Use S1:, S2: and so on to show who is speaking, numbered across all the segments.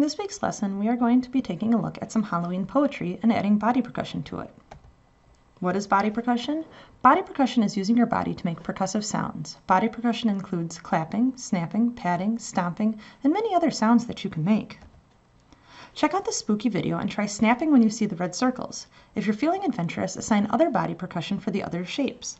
S1: this week's lesson, we are going to be taking a look at some Halloween poetry and adding body percussion to it. What is body percussion? Body percussion is using your body to make percussive sounds. Body percussion includes clapping, snapping, patting, stomping, and many other sounds that you can make. Check out the spooky video and try snapping when you see the red circles. If you're feeling adventurous, assign other body percussion for the other shapes.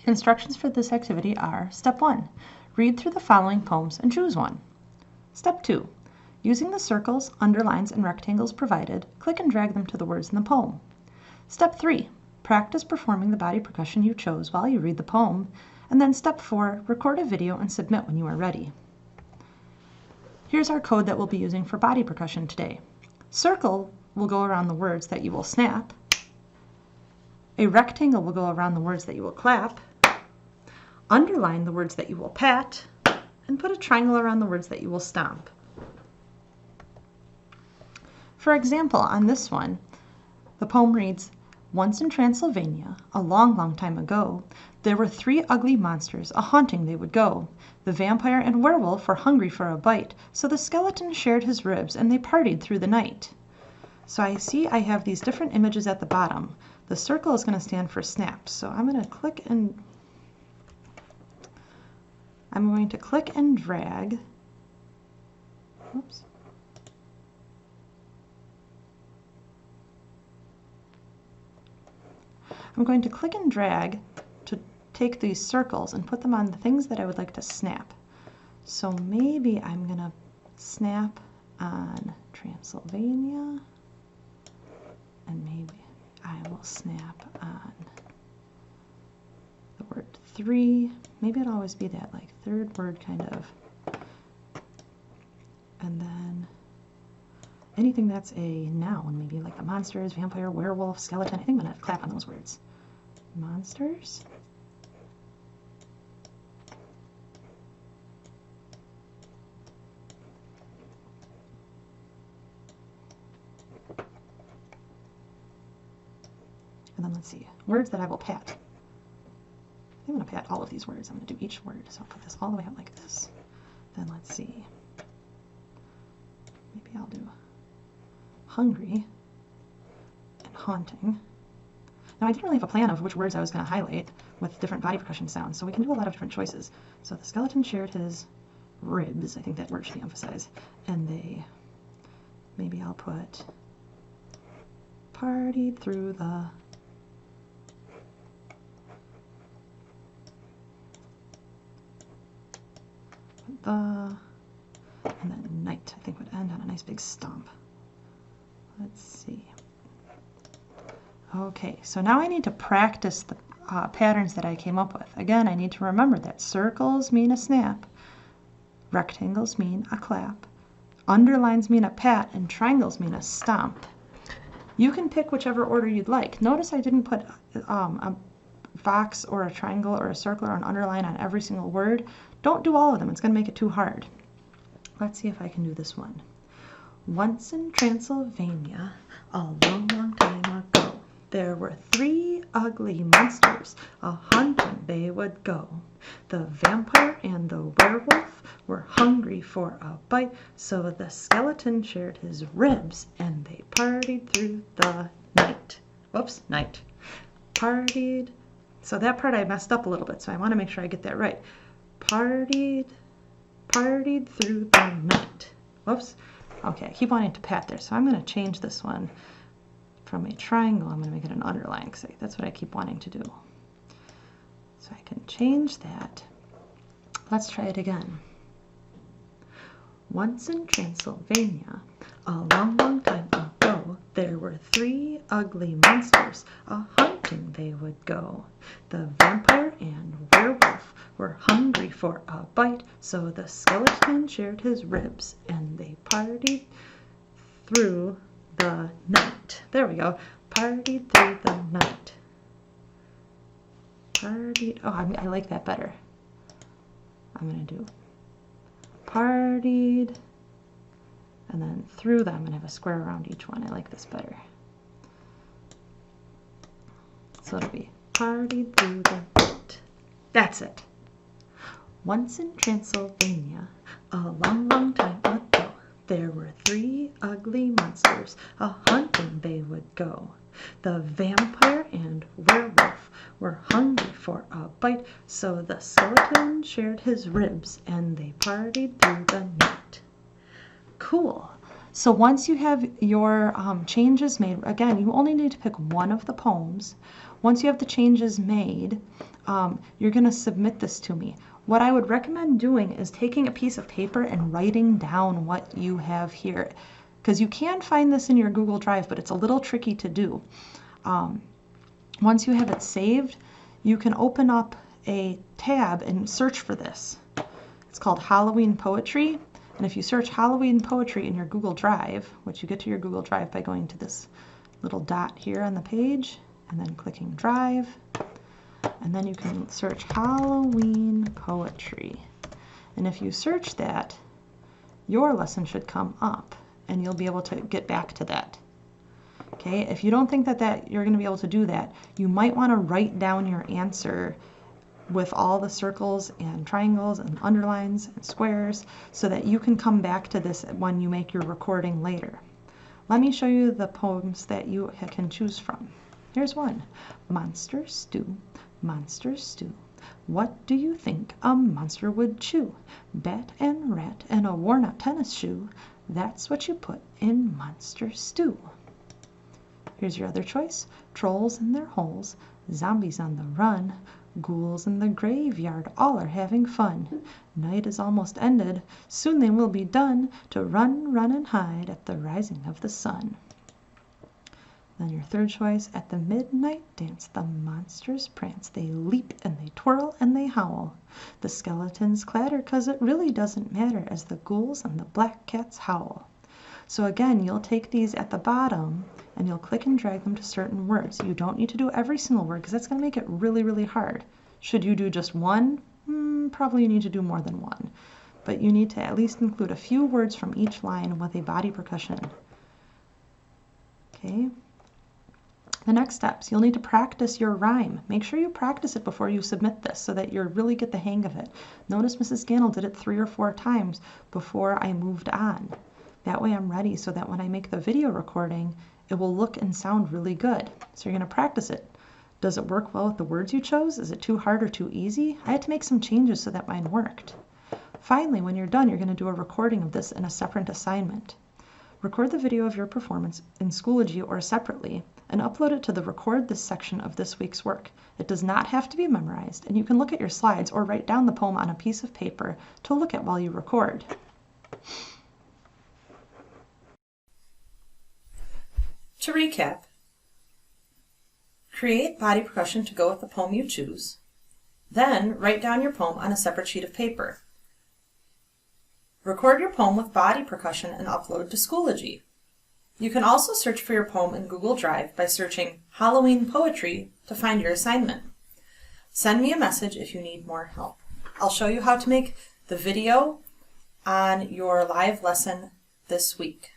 S1: Instructions for this activity are: Step 1. Read through the following poems and choose one. Step 2. Using the circles, underlines, and rectangles provided, click and drag them to the words in the poem. Step 3. Practice performing the body percussion you chose while you read the poem. And then Step 4. Record a video and submit when you are ready. Here's our code that we'll be using for body percussion today. Circle will go around the words that you will snap. A rectangle will go around the words that you will clap. Underline the words that you will pat, and put a triangle around the words that you will stomp. For example, on this one, the poem reads, "Once in Transylvania, a long, long time ago, there were 3 ugly monsters, a-haunting they would go. The vampire and werewolf were hungry for a bite, so the skeleton shared his ribs, and they partied through the night." So I see I have these different images at the bottom. The circle is going to stand for snap, so I'm going to click and drag. Oops. I'm going to click and drag to take these circles and put them on the things that I would like to snap. So maybe I'm going to snap on Transylvania, and maybe I will snap on the word 3. Maybe it'll always be that like third word kind of. And then anything that's a noun, maybe like the monsters, vampire, werewolf, skeleton. I think I'm going to clap on those words. Monsters. And then let's see, words that I will pat. I'm going to pat all of these words. I'm going to do each word. So I'll put this all the way up like this. Then let's see. Maybe I'll do hungry and haunting. Now I didn't really have a plan of which words I was going to highlight with different body percussion sounds, so we can do a lot of different choices. So the skeleton shared his ribs. I think that word should be emphasized. And they, maybe I'll put partied through the and then night, I think, would end on a nice big stomp. Let's see. Okay, so now I need to practice the patterns that I came up with. Again, I need to remember that circles mean a snap, rectangles mean a clap, underlines mean a pat, and triangles mean a stomp. You can pick whichever order you'd like. Notice I didn't put a box or a triangle or a circle or an underline on every single word. Don't do all of them. It's going to make it too hard. Let's see if I can do this one. Once in Transylvania, a long, long time ago, there were 3 ugly monsters, a-hunting they would go. The vampire and the werewolf were hungry for a bite, so the skeleton shared his ribs, and they partied through the night. Whoops, night. Partied. So that part I messed up a little bit, so I want to make sure I get that right. Partied through the night. Whoops. Okay, I keep wanting to pat there, so I'm going to change this one from a triangle. I'm going to make it an underline because that's what I keep wanting to do. So I can change that. Let's try it again. Once in Transylvania, a long, long time ago, there were 3 ugly monsters, a-hunting they would go. The vampire and werewolf were hungry for a bite, so the skeleton shared his ribs, and they partied through the night. There we go. Partied through the night. Partied. Oh, I like that better. I'm going to do partied, and then through them, I'm going to have a square around each one. I like this better. So it'll be partied through the night. That's it. Once in Transylvania, a long, long time ago, there were 3 ugly monsters, a-hunting they would go. The vampire and werewolf were hungry for a bite, so the skeleton shared his ribs, and they partied through the night. Cool. So once you have your changes made, again, you only need to pick one of the poems. Once you have the changes made, you're going to submit this to me. What I would recommend doing is taking a piece of paper and writing down what you have here, because you can find this in your Google Drive, but it's a little tricky to do. Once you have it saved, you can open up a tab and search for this. It's called Halloween Poetry, and if you search Halloween Poetry in your Google Drive, which you get to your Google Drive by going to this little dot here on the page, and then clicking Drive, and then you can search Halloween Poetry. And if you search that, your lesson should come up, and you'll be able to get back to that. Okay, if you don't think that you're going to be able to do that, you might want to write down your answer with all the circles and triangles and underlines and squares so that you can come back to this when you make your recording later. Let me show you the poems that you can choose from. Here's one. Monster stew, monster stew. What do you think a monster would chew? Bat and rat and a worn-out tennis shoe. That's what you put in monster stew. Here's your other choice. Trolls in their holes, zombies on the run, ghouls in the graveyard, all are having fun. Night is almost ended, soon they will be done to run, run and hide at the rising of the sun. Then your third choice, at the midnight dance, the monsters prance. They leap and they twirl and they howl. The skeletons clatter 'cause it really doesn't matter as the ghouls and the black cats howl. So again, you'll take these at the bottom and you'll click and drag them to certain words. You don't need to do every single word because that's going to make it really, really hard. Should you do just one? Probably you need to do more than one. But you need to at least include a few words from each line with a body percussion. Okay. The next steps, you'll need to practice your rhyme. Make sure you practice it before you submit this so that you really get the hang of it. Notice Mrs. Scannell did it 3 or 4 times before I moved on. That way I'm ready so that when I make the video recording, it will look and sound really good. So you're going to practice it. Does it work well with the words you chose? Is it too hard or too easy? I had to make some changes so that mine worked. Finally, when you're done, you're going to do a recording of this in a separate assignment. Record the video of your performance in Schoology or separately and upload it to the Record This section of this week's work. It does not have to be memorized, and you can look at your slides or write down the poem on a piece of paper to look at while you record. To recap, create body percussion to go with the poem you choose. Then write down your poem on a separate sheet of paper. Record your poem with body percussion and upload to Schoology. You can also search for your poem in Google Drive by searching Halloween Poetry to find your assignment. Send me a message if you need more help. I'll show you how to make the video on your live lesson this week.